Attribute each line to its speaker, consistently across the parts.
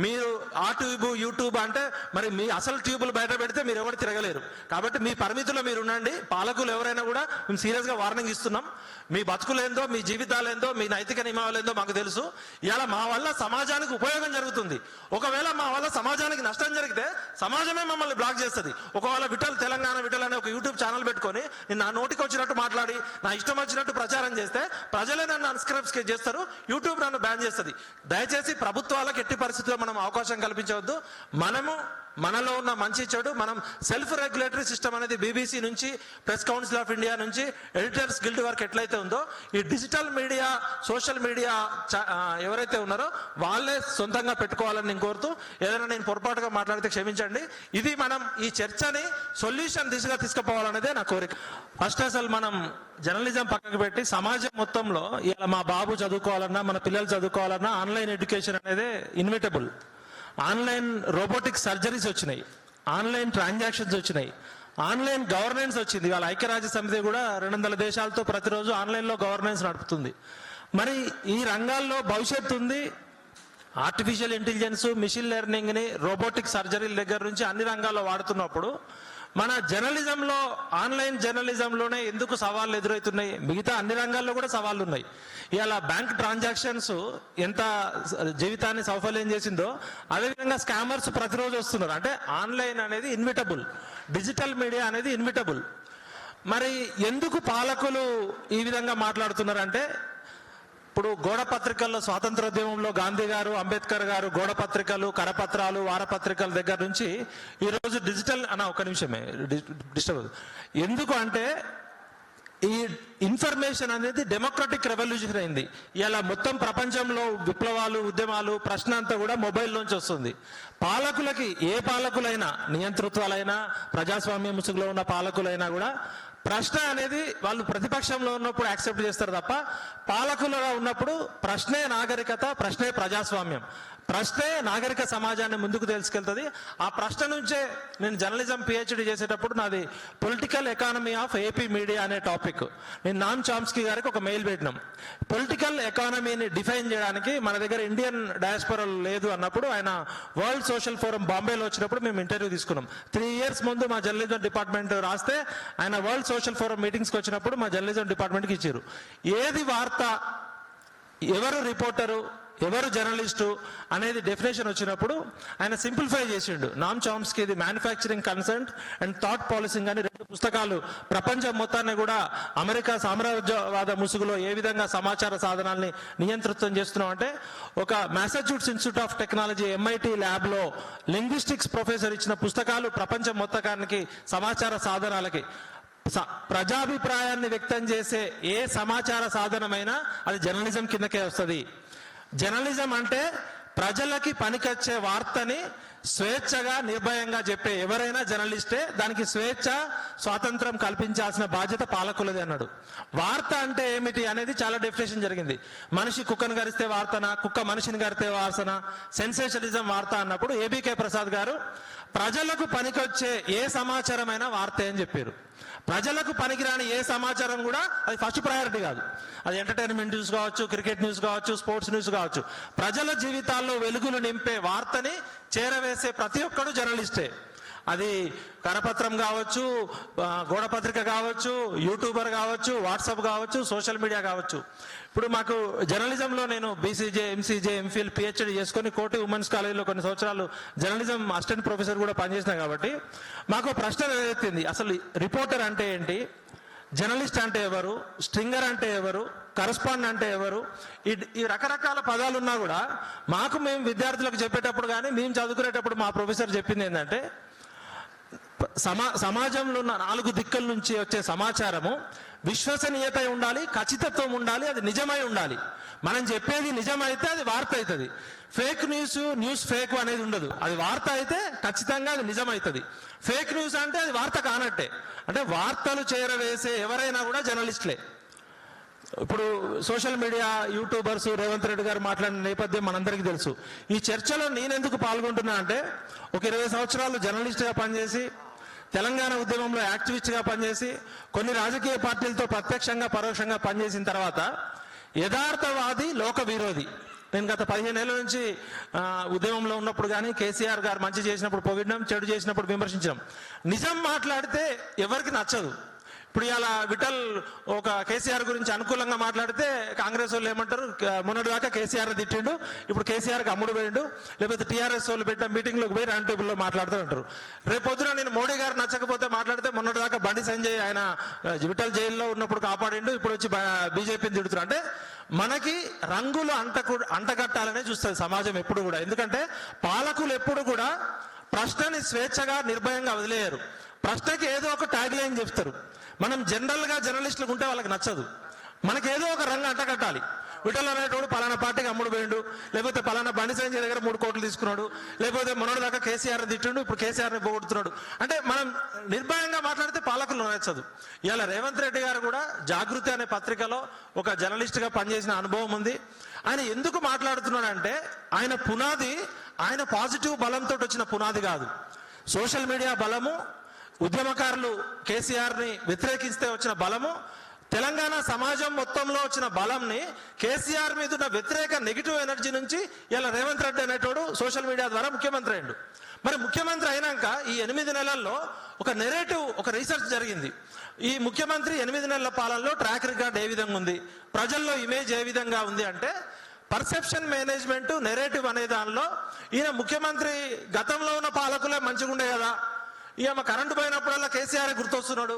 Speaker 1: మీరు ఆ tube YouTube అంటే మరి మీ అసలు ట్యూబులు బయట పెడితే మీరు ఎవరు తిరగలేరు. కాబట్టి మీ పరిమితుల్లో మీరు ఉండండి. పాలకులు ఎవరైనా కూడా మేము సీరియస్గా వార్నింగ్ ఇస్తున్నాం. మీ బతుకులేందో, మీ జీవితాలేందో, మీ నైతిక నియమాలేందో మాకు తెలుసు. ఇలా మా వల్ల సమాజానికి ఉపయోగం జరుగుతుంది. ఒకవేళ మా వల్ల సమాజానికి నష్టం జరిగితే సమాజమే మమ్మల్ని బ్లాక్ చేస్తుంది. ఒకవేళ తెలంగాణ విఠల్ అనే ఒక యూట్యూబ్ ఛానల్ పెట్టుకొని నేను నా నోటికి వచ్చినట్టు మాట్లాడి నా ఇష్టం వచ్చినట్టు ప్రచారం చేస్తే ప్రజలే నన్ను అన్స్క్రైబ్ చేస్తారు, యూట్యూబ్ నన్ను బ్యాన్ చేస్తుంది. దయచేసి ప్రభుత్వాలకు ఎట్టి పరిస్థితుల్లో మనం అవకాశం కల్పించవద్దు. మనలో ఉన్న మంచి చెడు మనం సెల్ఫ్ రెగ్యులేటరీ సిస్టమ్ అనేది బీబీసీ నుంచి, ప్రెస్ కౌన్సిల్ ఆఫ్ ఇండియా నుంచి, ఎడిటర్స్ గిల్డ్ వరకు ఎట్లయితే ఉందో ఈ డిజిటల్ మీడియా, సోషల్ మీడియా ఎవరైతే ఉన్నారో వాళ్ళే సొంతంగా పెట్టుకోవాలని నేను కోరుతూ, ఏదైనా నేను పొరపాటుగా మాట్లాడితే క్షమించండి. ఇది మనం ఈ చర్చని సొల్యూషన్ దిశగా తీసుకుపోవాలనేదే నా కోరిక. ఫస్ట్ అసలు మనం జర్నలిజం పక్కకు పెట్టి సమాజం మొత్తంలో ఇలా మా బాబు చదువుకోవాలన్నా, మన పిల్లలు చదువుకోవాలన్నా ఆన్లైన్ ఎడ్యుకేషన్ అనేది ఇన్విటబుల్. ఆన్లైన్ రోబోటిక్ సర్జరీస్ వచ్చినాయి, ఆన్లైన్ ట్రాన్సాక్షన్స్ వచ్చినాయి, ఆన్లైన్ గవర్నెన్స్ వచ్చింది. వాళ్ళ ఐక్యరాజ్య సమితి కూడా 200 దేశాలతో ప్రతిరోజు ఆన్లైన్లో గవర్నెన్స్ నడుపుతుంది. మరి ఈ రంగాల్లో భవిష్యత్తు ఉంది. ఆర్టిఫిషియల్ ఇంటెలిజెన్స్, మిషన్ లెర్నింగ్ని, రోబోటిక్ సర్జరీల దగ్గర నుంచి అన్ని రంగాల్లో వాడుతున్నప్పుడు మన జర్నలిజంలో, ఆన్లైన్ జర్నలిజంలోనే ఎందుకు సవాళ్ళు ఎదురవుతున్నాయి? మిగతా అన్ని రంగాల్లో కూడా సవాళ్ళు ఉన్నాయి. ఇలా బ్యాంక్ ట్రాన్సాక్షన్స్ ఎంత జీవితాన్ని సౌఫల్యం చేసిందో అదేవిధంగా స్కామర్స్ ప్రతిరోజు వస్తున్నారు. అంటే ఆన్లైన్ అనేది ఇన్విటబుల్, డిజిటల్ మీడియా అనేది ఇన్విటబుల్. మరి ఎందుకు పాలకులు ఈ విధంగా మాట్లాడుతున్నారంటే, ఇప్పుడు గోడ పత్రికల్లో స్వాతంత్రోద్యమంలో గాంధీ గారు, అంబేద్కర్ గారు గోడ పత్రికలు, కరపత్రాలు, వారపత్రికల దగ్గర నుంచి ఈరోజు డిజిటల్ ఒక నిమిషమే డిస్టర్బ్. ఎందుకు అంటే ఈ ఇన్ఫర్మేషన్ అనేది డెమోక్రటిక్ రెవల్యూషన్ అయింది. ఇలా మొత్తం ప్రపంచంలో విప్లవాలు, ఉద్యమాలు, ప్రశ్న అంతా కూడా మొబైల్ నుంచి వస్తుంది. పాలకులకి, ఏ పాలకులైనా, నియంతృత్వాలైనా, ప్రజాస్వామ్య ముసుగులో ఉన్న పాలకులైనా కూడా ప్రశ్న అనేది వాళ్ళు ప్రతిపక్షంలో ఉన్నప్పుడు యాక్సెప్ట్ చేస్తారు తప్ప, పాలకులుగా ఉన్నప్పుడు ప్రశ్నే నాగరికత, ప్రశ్నే ప్రజాస్వామ్యం, ప్రశ్నే నాగరిక సమాజాన్ని ముందుకు తీసుకెళ్తుంది. ఆ ప్రశ్న నుంచే నేను జర్నలిజం పిహెచ్డి చేసేటప్పుడు నాది political economy of AP media అనే టాపిక్. నేను నామ్ చామ్స్కీ గారికి ఒక మెయిల్ పెట్టినాం. పొలిటికల్ ఎకానమీని డిఫైన్ చేయడానికి మన దగ్గర ఇండియన్ డయాస్పోరా లేదు అన్నప్పుడు ఆయన వరల్డ్ సోషల్ ఫోరం బాంబేలో వచ్చినప్పుడు మేము ఇంటర్వ్యూ తీసుకున్నాం. 3 years ముందు మా జర్నలిజం డిపార్ట్మెంట్ రాస్తే ఆయన వరల్డ్ సోషల్ ఫోరం మీటింగ్స్కి వచ్చినప్పుడు మా జర్నలిజం డిపార్ట్మెంట్కి ఇచ్చారు. ఏది వార్త, ఎవరు రిపోర్టరు, ఎవరు జర్నలిస్టు అనేది డెఫినేషన్ వచ్చినప్పుడు ఆయన సింప్లిఫై చేసిండు. Noam Chomsky the manufacturing consent and thought policing అని 2 పుస్తకాలు ప్రపంచం మొత్తాన్ని కూడా అమెరికా సామ్రాజ్యవాద ముసుగులో ఏ విధంగా సమాచార సాధనాల్ని నియంత్రితం చేస్తున్నాం అంటే, ఒక మ్యాసచ్యూట్స్ ఇన్స్టిట్యూట్ ఆఫ్ టెక్నాలజీ MIT ల్యాబ్లో లింగ్విస్టిక్స్ ప్రొఫెసర్ ఇచ్చిన పుస్తకాలు ప్రపంచం మొత్తానికి సమాచార సాధనాలకి ప్రజాభిప్రాయాన్ని వ్యక్తం చేసే ఏ సమాచార సాధనమైనా అది జర్నలిజం కిందకే వస్తుంది. జర్నలిజం అంటే ప్రజలకి పనికొచ్చే వార్తని స్వేచ్ఛగా, నిర్భయంగా చెప్పే ఎవరైనా జర్నలిస్టే. దానికి స్వేచ్ఛ, స్వాతంత్రం కల్పించాల్సిన బాధ్యత పాలకులది అన్నాడు. వార్త అంటే ఏమిటి అనేది చాలా డెఫినేషన్ జరిగింది. మనిషి కుక్కను గరిస్తే వార్తనా, కుక్క మనిషిని గరిస్తే వార్తనా, సెన్సేషనలిజం వార్త అన్నప్పుడు ABK ప్రసాద్ గారు ప్రజలకు పనికొచ్చే ఏ సమాచారమైనా వార్తే అని చెప్పారు. ప్రజలకు పనికిరాని ఏ సమాచారం కూడా అది ఫస్ట్ ప్రయారిటీ కాదు. అది ఎంటర్టైన్మెంట్ న్యూస్ కావచ్చు, క్రికెట్ న్యూస్ కావచ్చు, స్పోర్ట్స్ న్యూస్ కావచ్చు. ప్రజల జీవితాల్లో వెలుగులు నింపే వార్తని చేరవేసే ప్రతి ఒక్కడు జర్నలిస్టే. అది కరపత్రం కావచ్చు, గోడపత్రిక కావచ్చు, యూట్యూబర్ కావచ్చు, వాట్సాప్ కావచ్చు, సోషల్ మీడియా కావచ్చు. ఇప్పుడు మాకు జర్నలిజంలో నేను BCJ, MCJ, MPhil, PhD చేసుకొని కోటి ఉమెన్స్ కాలేజీలో కొన్ని సంవత్సరాలు జర్నలిజం అసిస్టెంట్ ప్రొఫెసర్ కూడా పనిచేసిన కాబట్టి మాకు ప్రశ్న ఎదురెత్తింది. అసలు రిపోర్టర్ అంటే ఏంటి, జర్నలిస్ట్ అంటే ఎవరు, స్ట్రింగర్ అంటే ఎవరు, కరస్పాండెంట్ అంటే ఎవరు? ఈ రకరకాల పదాలు ఉన్నా కూడా మాకు మేము విద్యార్థులకు చెప్పేటప్పుడు కానీ మేము చదువుకునేటప్పుడు మా ప్రొఫెసర్ చెప్పింది ఏంటంటే, సమాజంలో ఉన్న 4 దిక్కుల నుంచి వచ్చే సమాచారము విశ్వసనీయత ఉండాలి, ఖచ్చితత్వం ఉండాలి, అది నిజమై ఉండాలి. మనం చెప్పేది నిజమైతే అది వార్త అవుతుంది. ఫేక్ న్యూస్ ఫేక్ అనేది ఉండదు. అది వార్త అయితే ఖచ్చితంగా అది నిజమవుతుంది. ఫేక్ న్యూస్ అంటే అది వార్త కానట్టే. అంటే వార్తలు చేరవేసే ఎవరైనా కూడా జర్నలిస్టులే. ఇప్పుడు social media YouTubers Revanth Reddy గారు మాట్లాడిన నేపథ్యం మనందరికీ తెలుసు. ఈ చర్చలో నేనెందుకు పాల్గొంటున్నా అంటే, ఒక 20 సంవత్సరాలు జర్నలిస్ట్గా పనిచేసి, తెలంగాణ ఉద్యమంలో యాక్టివిస్ట్గా పనిచేసి, కొన్ని రాజకీయ పార్టీలతో ప్రత్యక్షంగా పరోక్షంగా పనిచేసిన తర్వాత యథార్థవాది, లోక విరోధి నేను గత 15 ఏళ్ళ నుంచి ఉద్యమంలో ఉన్నప్పుడు కానీ కేసీఆర్ గారు మంచి చేసినప్పుడు పొగిడినాం, చెడు చేసినప్పుడు విమర్శించాం. నిజం మాట్లాడితే ఎవరికి నచ్చదు. ఇప్పుడు ఇలా విఠల్ ఒక కేసీఆర్ గురించి అనుకూలంగా మాట్లాడితే కాంగ్రెస్ వాళ్ళు ఏమంటారు, మొన్నటిదాకా కేసీఆర్ తిట్టిండు, ఇప్పుడు కేసీఆర్కి అమ్ముడు పోయిండు, లేకపోతే టీఆర్ఎస్ వాళ్ళు పెట్టిన మీటింగ్లోకి పోయి రౌండ్ టేబుల్లో మాట్లాడుతూ ఉంటారు. రేపు పొద్దున నేను మోడీ గారు నచ్చకపోతే మాట్లాడితే మొన్నటిదాకా బండి సంజయ్ ఆయన విఠల్ జైల్లో ఉన్నప్పుడు కాపాడిండు, ఇప్పుడు వచ్చి బీజేపీని తిడుతున్నారు. అంటే మనకి రంగులు అంటగట్టాలనే చూస్తుంది సమాజం ఎప్పుడు కూడా. ఎందుకంటే పాలకులు ఎప్పుడు కూడా ప్రశ్నని స్వేచ్ఛగా నిర్భయంగా వదిలేయరు. ప్రశ్నకి ఏదో ఒక ట్యాగ్ లైన్ చెప్తారు. మనం జనరల్గా జర్నలిస్టులకు ఉంటే వాళ్ళకి నచ్చదు. మనకేదో ఒక రంగు అంటగట్టాలి. విఠల్ అనేటోడు పలానా పార్టీకి అమ్ముడు పోయిండు, లేకపోతే పలానా బండి సంజయ్ దగ్గర 3 కోట్లు తీసుకున్నాడు, లేకపోతే మొన్నటి దాకా కేసీఆర్ తిట్టిండు, ఇప్పుడు కేసీఆర్ని పోగొడుతున్నాడు. అంటే మనం నిర్భయంగా మాట్లాడితే పాలకులు నచ్చదు. ఇవాళ రేవంత్ రెడ్డి గారు కూడా జాగృతి అనే పత్రికలో ఒక జర్నలిస్ట్గా పనిచేసిన అనుభవం ఉంది. ఆయన ఎందుకు మాట్లాడుతున్నాడంటే ఆయన పునాది ఆయన పాజిటివ్ బలంతో వచ్చిన పునాది కాదు. సోషల్ మీడియా బలము, ఉద్యమకారులు కేసీఆర్ని వ్యతిరేకిస్తే వచ్చిన బలము, తెలంగాణ సమాజం మొత్తంలో వచ్చిన బలంని కేసీఆర్ మీద ఉన్న వ్యతిరేక నెగిటివ్ ఎనర్జీ నుంచి ఇలా రేవంత్ రెడ్డి అనేటోడు సోషల్ మీడియా ద్వారా ముఖ్యమంత్రి అయ్యిండు. మరి ముఖ్యమంత్రి అయినాక ఈ 8 నెలల్లో ఒక నెరేటివ్, ఒక రీసెర్చ్ జరిగింది. ఈ ముఖ్యమంత్రి 8 నెలల పాలనలో ట్రాక్ రికార్డ్ ఏ విధంగా ఉంది, ప్రజల్లో ఇమేజ్ ఏ విధంగా ఉంది అంటే పర్సెప్షన్ మేనేజ్మెంట్, నెరేటివ్ అనే దానిలో ఈయన ముఖ్యమంత్రి గతంలో ఉన్న పాలకులే మంచిగా ఉండే కదా, ఇక మా కరెంటు పోయినప్పుడల్లా కేసీఆర్ గుర్తొస్తున్నాడు,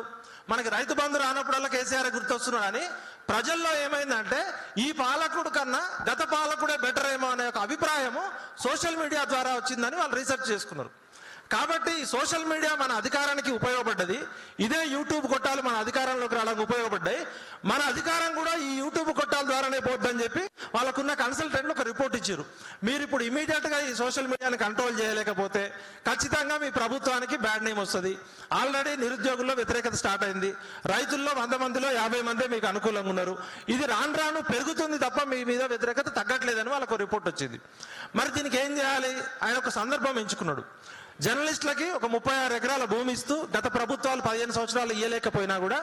Speaker 1: మనకి రైతు బంధు రానప్పుడల్లా కేసీఆర్ గుర్తొస్తున్నాడు అని ప్రజల్లో ఏమైందంటే ఈ పాలకుడు కన్నా గత పాలకుడే బెటర్ ఏమో అనే ఒక అభిప్రాయము సోషల్ మీడియా ద్వారా వచ్చిందని వాళ్ళు రీసెర్చ్ చేసుకున్నారు. కాబట్టి సోషల్ మీడియా మన అధికారానికి ఉపయోగపడ్డది. ఇదే యూట్యూబ్ కొట్టాలు మన అధికారంలోకి రావడానికి ఉపయోగపడ్డాయి. మన అధికారం కూడా ఈ యూట్యూబ్ కొట్టాల ద్వారానే పోద్దని చెప్పి వాళ్ళకున్న కన్సల్టెంట్లు ఒక రిపోర్ట్ ఇచ్చారు. మీరు ఇప్పుడు ఇమీడియట్ గా ఈ సోషల్ మీడియాని కంట్రోల్ చేయలేకపోతే ఖచ్చితంగా మీ ప్రభుత్వానికి బ్యాడ్ నేమ్ వస్తుంది. ఆల్రెడీ నిరుద్యోగుల్లో వ్యతిరేకత స్టార్ట్ అయింది. రైతుల్లో 100 మందిలో 50 మందే మీకు అనుకూలంగా ఉన్నారు. ఇది రాను రాను పెరుగుతుంది తప్ప మీ మీద వ్యతిరేకత తగ్గట్లేదని వాళ్ళకు రిపోర్ట్ వచ్చింది. మరి దీనికి ఏం చేయాలి? ఆయన ఒక సందర్భం ఎంచుకున్నాడు. జర్నలిస్టులకి ఒక 36 ఎకరాల భూమి ఇస్తూ గత ప్రభుత్వాలు 15 సంవత్సరాలు ఇయ్యలేకపోయినా కూడా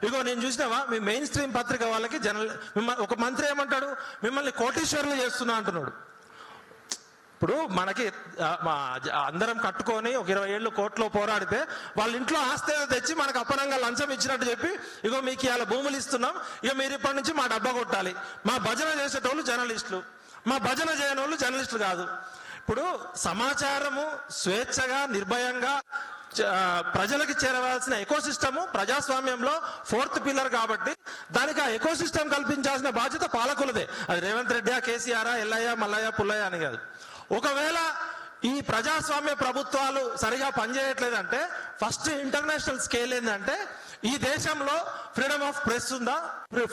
Speaker 1: ఇగో నేను చూసినావా మీ మెయిన్ స్ట్రీమ్ పత్రిక వాళ్ళకి ఒక మంత్రి ఏమంటాడు, మిమ్మల్ని కోటీశ్వరులు చేస్తున్నా అంటున్నాడు. ఇప్పుడు మనకి అందరం కట్టుకొని ఒక 20 ఏళ్ళు కోర్టులో పోరాడితే వాళ్ళ ఇంట్లో ఆస్తి తెచ్చి మనకు అప్పనంగా లంచం ఇచ్చినట్టు చెప్పి ఇగో మీకు ఇవాళ భూములు ఇస్తున్నాం, ఇక మీరు ఇప్పటి నుంచి మా డబ్బా కొట్టాలి. మా భజన చేసేటోళ్ళు జర్నలిస్టులు, మా భజన చేయని వాళ్ళు జర్నలిస్టులు కాదు. ఇప్పుడు సమాచారము స్వేచ్ఛగా నిర్భయంగా ప్రజలకు చేరవలసిన ఎకోసిస్టము ప్రజాస్వామ్యంలో 4th పిల్లర్ కాబట్టి దానికి ఆ ఎకోసిస్టమ్ కల్పించాల్సిన బాధ్యత పాలకులదే. అది రేవంత్ రెడ్డి, కేసీఆర్, ఎల్లయ్య, మల్లయ్య, పుల్లయ్య అని కాదు. ఒకవేళ ఈ ప్రజాస్వామ్య ప్రభుత్వాలు సరిగా పనిచేయట్లేదంటే ఫస్ట్ ఇంటర్నేషనల్ స్కేల్ ఏంటంటే ఈ దేశంలో ఫ్రీడమ్ ఆఫ్ ప్రెస్ ఉందా,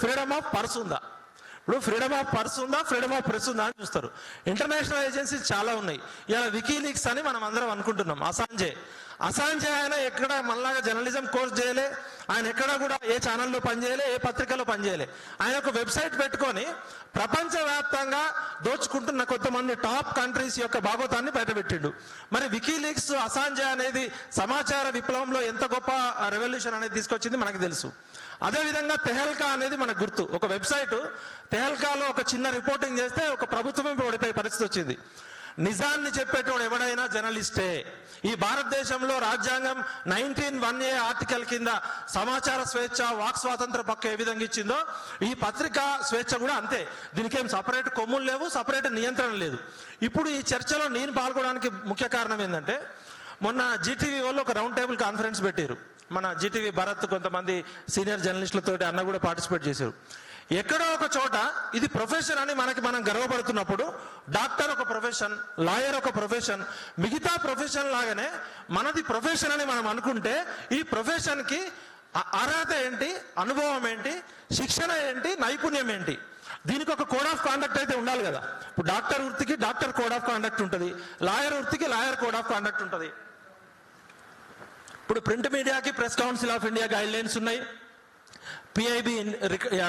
Speaker 1: ఫ్రీడమ్ ఆఫ్ పర్స్ ఉందా? ఇప్పుడు ఫ్రీడమ్ ఆఫ్ పర్స్ ఉందా, ఫ్రీడమ్ ఆఫ్ ప్రెస్ ఉందా అని చూస్తారు. ఇంటర్నేషనల్ ఏజెన్సీస్ చాలా ఉన్నాయి. ఇలా వికీలీక్స్ అని మనం అందరం అనుకుంటున్నాం. అసాంజే ఆయన ఎక్కడ మనలాగా జర్నలిజం కోర్స్ చేయలే, ఆయన ఎక్కడ కూడా ఏ ఛానల్లో పనిచేయలే, ఏ పత్రికలో పనిచేయలే. ఆయన ఒక వెబ్సైట్ పెట్టుకొని ప్రపంచవ్యాప్తంగా దోచుకుంటున్న కొంతమంది టాప్ కంట్రీస్ యొక్క భాగోతాన్ని బయటపెట్టిండు. మరి వికీలీక్స్, అసాంజే అనేది సమాచార విప్లవంలో ఎంత గొప్ప రెవల్యూషన్ అనేది తీసుకొచ్చింది మనకు తెలుసు. అదేవిధంగా తెహల్కా అనేది మనకు గుర్తు. ఒక వెబ్సైట్ తెహల్కాలో ఒక చిన్న రిపోర్టింగ్ చేస్తే ఒక ప్రభుత్వమే ఓడిపోయే పరిస్థితి వచ్చింది. నిజాన్ని చెప్పేటోడు ఎవడైనా జర్నలిస్టే. ఈ భారతదేశంలో రాజ్యాంగం 19(1)A ఆర్టికల్ కింద సమాచార స్వేచ్ఛ, వాక్ స్వాతంత్ర హక్కు ఏ విధంగా ఇచ్చిందో ఈ పత్రికా స్వేచ్ఛ కూడా అంతే. దీనికేం సపరేట్ కొమ్ములు లేవు, సపరేట్ నియంత్రణ లేదు. ఇప్పుడు ఈ చర్చలో నేను పాల్గొనడానికి ముఖ్య కారణం ఏంటంటే మొన్న జీటీవీ వాళ్ళు ఒక రౌండ్ టేబుల్ కాన్ఫరెన్స్ పెట్టారు. మన జీటీవీ భరత్ కొంతమంది సీనియర్ జర్నలిస్టులతో అన్న కూడా పార్టిసిపేట్ చేశారు. ఎక్కడో ఒక చోట ఇది ప్రొఫెషన్ అని మనం గర్వపడుతున్నప్పుడు డాక్టర్ ఒక ప్రొఫెషన్, లాయర్ ఒక ప్రొఫెషన్, మిగతా ప్రొఫెషన్ లాగానే మనది ప్రొఫెషన్ అని మనం అనుకుంటే ఈ ప్రొఫెషన్కి అర్హత ఏంటి, అనుభవం ఏంటి, శిక్షణ ఏంటి, నైపుణ్యం ఏంటి, దీనికి ఒక కోడ్ ఆఫ్ కాండక్ట్ అయితే ఉండాలి కదా. ఇప్పుడు డాక్టర్ వృత్తికి డాక్టర్ కోడ్ ఆఫ్ కాండక్ట్ ఉంటుంది, లాయర్ వృత్తికి లాయర్ కోడ్ ఆఫ్ కాండక్ట్ ఉంటుంది. ఇప్పుడు ప్రింట్ మీడియాకి press council of India guide lines ఉన్నాయి, పిఐబి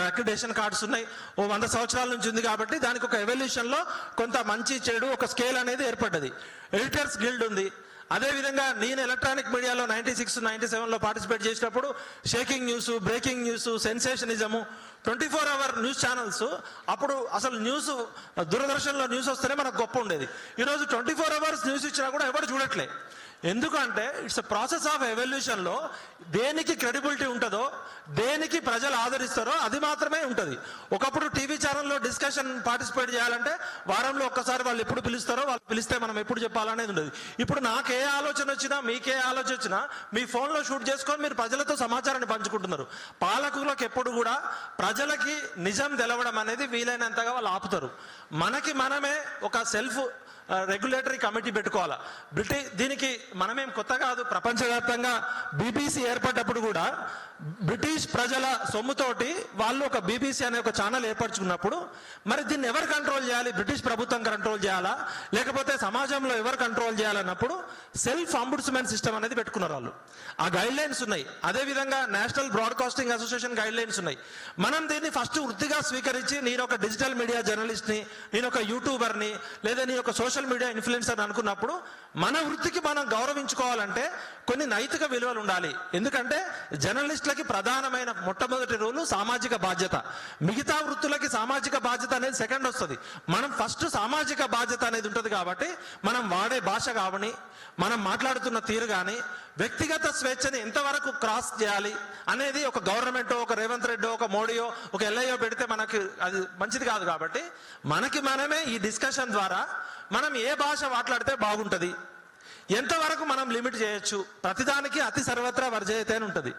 Speaker 1: అక్రిడేషన్ కార్డ్స్ ఉన్నాయి. 100 సంవత్సరాల నుంచి ఉంది కాబట్టి దానికి ఒక ఎవల్యూషన్ లో కొంత మంచి చెడు ఒక స్కేల్ అనేది ఏర్పడ్డది. ఎడిటర్స్ గిల్డ్ ఉంది, అదేవిధంగా నేను ఎలక్ట్రానిక్ మీడియాలో 96, 97లో పార్టిసిపేట్ చేసినప్పుడు shaking news, breaking news, sensationism, 24 hour news channels. అప్పుడు అసలు న్యూస్ దూరదర్శన్లో న్యూస్ వస్తేనే మనకు గొప్ప ఉండేది. ఈరోజు 24 అవర్స్ న్యూస్ ఇచ్చినా కూడా ఎవరు చూడట్లే. ఎందుకంటే ఇట్స్ ప్రాసెస్ ఆఫ్ ఎవల్యూషన్లో దేనికి క్రెడిబిలిటీ ఉంటుందో, దేనికి ప్రజలు ఆదరిస్తారో అది మాత్రమే ఉంటుంది. ఒకప్పుడు టీవీ ఛానల్లో డిస్కషన్ పార్టిసిపేట్ చేయాలంటే వారంలో ఒక్కసారి వాళ్ళు ఎప్పుడు పిలుస్తారో, వాళ్ళు పిలిస్తే మనం ఎప్పుడు చెప్పాలనేది ఉండదు. ఇప్పుడు నాకే ఆలోచన వచ్చినా, మీకే ఆలోచన వచ్చినా మీ ఫోన్లో షూట్ చేసుకొని మీరు ప్రజలతో సమాచారాన్ని పంచుకుంటున్నారు. పాలకులకు ఎప్పుడు కూడా ప్రజలకి నిజం తెలవడం అనేది వీలైనంతగా వాళ్ళు ఆపుతారు. మనకి మనమే ఒక సెల్ఫ్ రెగ్యులేటరీ కమిటీ పెట్టుకోవాలా. దీనికి మనమేం కొత్త కాదు. ప్రపంచవ్యాప్తంగా బీబీసీ ఏర్పడ్డప్పుడు కూడా బ్రిటిష్ ప్రజల సొమ్ముతోటి వాళ్ళు ఒక బీబీసీ అనే ఒక ఛానల్ ఏర్పరచుకున్నప్పుడు మరి దీన్ని ఎవరు కంట్రోల్ చేయాలి? బ్రిటిష్ ప్రభుత్వం కంట్రోల్ చేయాలా, లేకపోతే సమాజంలో ఎవరు కంట్రోల్ చేయాలన్నప్పుడు సెల్ఫ్ అంబుడ్స్మెన్ సిస్టమ్ అనేది పెట్టుకున్నారు వాళ్ళు. ఆ గైడ్ లైన్స్ ఉన్నాయి. అదేవిధంగా national broadcasting association guide lines ఉన్నాయి. మనం దీన్ని ఫస్ట్ వృత్తిగా స్వీకరించి నేను ఒక డిజిటల్ మీడియా జర్నలిస్ట్ని, నేను ఒక యూట్యూబర్ని, లేదా నేను ఒక సోషల్ మీడియా ఇన్ఫ్లుయెన్సర్ అనుకున్నప్పుడు మన వృత్తికి మనం గౌరవించుకోవాలంటే కొన్ని నైతిక విలువలు ఉండాలి. ఎందుకంటే జర్నలిస్టులకి ప్రధానమైన మొట్టమొదటి రూలు సామాజిక బాధ్యత. మిగతా వృత్తులకి సామాజిక బాధ్యత అనేది సెకండ్ వస్తుంది. మనం ఫస్ట్ సామాజిక బాధ్యత అనేది ఉంటుంది. కాబట్టి మనం వాడే భాష కావని, మనం మాట్లాడుతున్న తీరు కానీ, వ్యక్తిగత స్వేచ్ఛని ఎంతవరకు క్రాస్ చేయాలి అనేది ఒక గవర్నమెంటో, ఒక రేవంత్ రెడ్డో, ఒక మోడీయో, ఒక ఎల్ఐయో పెడితే మనకి అది మంచిది కాదు. కాబట్టి మనకి మనమే ఈ డిస్కషన్ ద్వారా మనం ఏ భాష మాట్లాడితే బాగుంటుంది, ఎంతవరకు మనం లిమిట్ చేయొచ్చు. ప్రతిదానికి అతి సర్వత్రా వర్జయతే అని ఉంటుంది.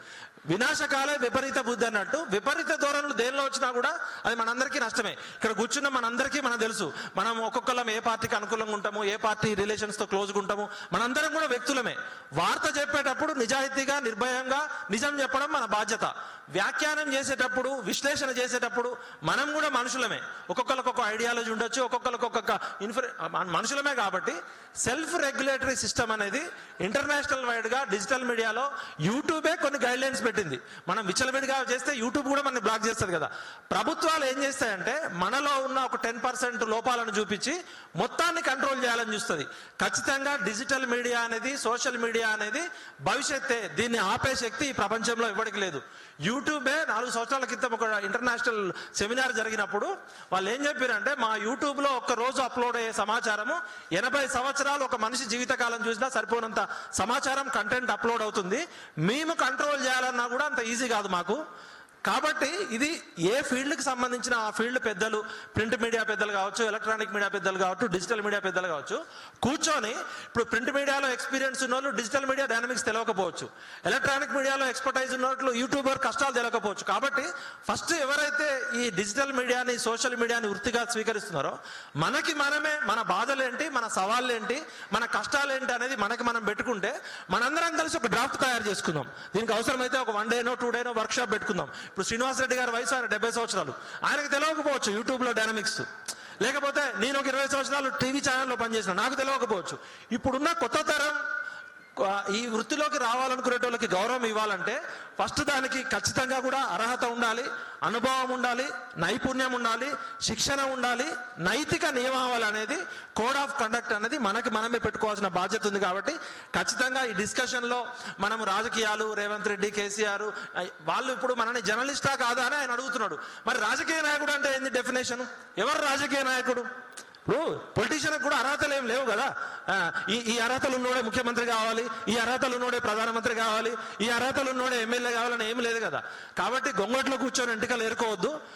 Speaker 1: వినాశకాలే విపరీత బుద్ధి అన్నట్టు విపరీత ధోరణులు దేనిలో వచ్చినా కూడా అది మనందరికీ నష్టమే. ఇక్కడ కూర్చున్న మనందరికీ మనకు తెలుసు, మనం ఒక్కొక్కరం ఏ పార్టీకి అనుకూలంగా ఉంటాము, ఏ పార్టీ రిలేషన్స్తో క్లోజ్గా ఉంటాము. మనందరం కూడా వ్యక్తులమే. వార్త చెప్పేటప్పుడు నిజాయితీగా, నిర్భయంగా నిజం చెప్పడం మన బాధ్యత. వ్యాఖ్యానం చేసేటప్పుడు, విశ్లేషణ చేసేటప్పుడు మనం కూడా మనుషులమే. ఒక్కొక్కరికి ఒక్కొక్క ఐడియాలజీ ఉండొచ్చు, ఒక్కొక్కరికి ఒక్కొక్క మనుషులమే. కాబట్టి సెల్ఫ్ రెగ్యులేటరీ సిస్టమ్ అనేది ఇంటర్నేషనల్ వైడ్ గా డిజిటల్ మీడియాలో యూట్యూబే కొన్ని గైడ్ లైన్స్ పెట్టింది. మనం విచలవిడిగా చేస్తే యూట్యూబ్ కూడా మనని బ్లాక్ చేస్తుంది కదా. ప్రభుత్వాలు ఏం చేస్తాయంటే మనలో ఉన్న ఒక 10% లోపాలను చూపించి మొత్తాన్ని కంట్రోల్ చేయాలని చూస్తుంది. ఖచ్చితంగా డిజిటల్ మీడియా అనేది, సోషల్ మీడియా అనేది భవిష్యత్తే. దీన్ని ఆపే శక్తి ఈ ప్రపంచంలో ఎవరికి లేదు. యూట్యూబే 4 సంవత్సరాల క్రితం ఒక ఇంటర్నేషనల్ సెమినార్ జరిగినప్పుడు వాళ్ళు ఏం చెప్పారంటే, మా యూట్యూబ్లో ఒక్క రోజు అప్లోడ్ అయ్యే సమాచారము 80 సంవత్సరాలు ఒక మనిషి జీవితకాలం చూసినా సరిపోనంత సమాచారం, కంటెంట్ అప్లోడ్ అవుతుంది. మేము కంట్రోల్ చేయాలన్నా కూడా అంత ఈజీ కాదు మాకు. కాబట్టి ఇది ఏ ఫీల్డ్కి సంబంధించిన ఆ ఫీల్డ్ పెద్దలు, ప్రింట్ మీడియా పెద్దలు కావచ్చు, ఎలక్ట్రానిక్ మీడియా పెద్దలు కావచ్చు, డిజిటల్ మీడియా పెద్దలు కావచ్చు, కూర్చొని ఇప్పుడు ప్రింట్ మీడియాలో ఎక్స్పీరియన్స్ ఉన్న వాళ్ళు డిజిటల్ మీడియా డైనమిక్స్ తెలియకపోవచ్చు, ఎలక్ట్రానిక్ మీడియాలో ఎక్స్పర్టైజ్ ఉన్న వాళ్ళు యూట్యూబర్ కష్టాలు తెలియకపోవచ్చు. కాబట్టి ఫస్ట్ ఎవరైతే ఈ డిజిటల్ మీడియాని, సోషల్ మీడియాని వృత్తిగా స్వీకరిస్తున్నారో మనకి మనమే మన బాధలేంటి, మన సవాళ్ళు ఏంటి, మన కష్టాలు ఏంటి అనేది మనకి మనం పెట్టుకుంటే మనందరం కలిసి ఒక డ్రాఫ్ట్ తయారు చేసుకుందాం. దీనికి అవసరమైతే ఒక 1 డేనో 2 డేనో వర్క్ షాప్ పెట్టుకుందాం. ఇప్పుడు శ్రీనివాస్ రెడ్డి గారి వయసు ఆయన 70 సంవత్సరాలు. ఆయనకు తెలియకపోవచ్చు యూట్యూబ్లో డైనమిక్స్. లేకపోతే నేను ఒక 20 సంవత్సరాలు టీవీ ఛానల్లో పనిచేసిన, నాకు తెలియకపోవచ్చు. ఇప్పుడున్న కొత్త తరం ఈ వృత్తిలోకి రావాలనుకునేటోళ్ళకి గౌరవం ఇవ్వాలంటే ఫస్ట్ దానికి ఖచ్చితంగా కూడా అర్హత ఉండాలి, అనుభవం ఉండాలి, నైపుణ్యం ఉండాలి, శిక్షణ ఉండాలి, నైతిక నియమావళి అనేది, కోడ్ ఆఫ్ కండక్ట్ అనేది మనకి మనమే పెట్టుకోవాల్సిన బాధ్యత ఉంది. కాబట్టి ఖచ్చితంగా ఈ డిస్కషన్లో మనం రాజకీయాలు, రేవంత్ రెడ్డి, కేసీఆర్ వాళ్ళు ఇప్పుడు మనని జర్నలిస్టా కాదా అని ఆయన అడుగుతున్నాడు. మరి రాజకీయ నాయకుడు అంటే ఏంది డెఫినేషన్? ఎవరు రాజకీయ నాయకుడు? ఇప్పుడు పొలిటీషియన్ కూడా అర్హతలు ఏం లేవు కదా. ఈ అర్హతలు ఉన్నోడే ముఖ్యమంత్రి కావాలి, ఈ అర్హతలు ఉన్నోడే ప్రధానమంత్రి కావాలి, ఈ అర్హతలు ఉన్నోడే ఎమ్మెల్యే కావాలని ఏమి లేదు కదా. కాబట్టి గొంగట్లో కూర్చొని ఎంటికలు ఏరుకోవద్దు.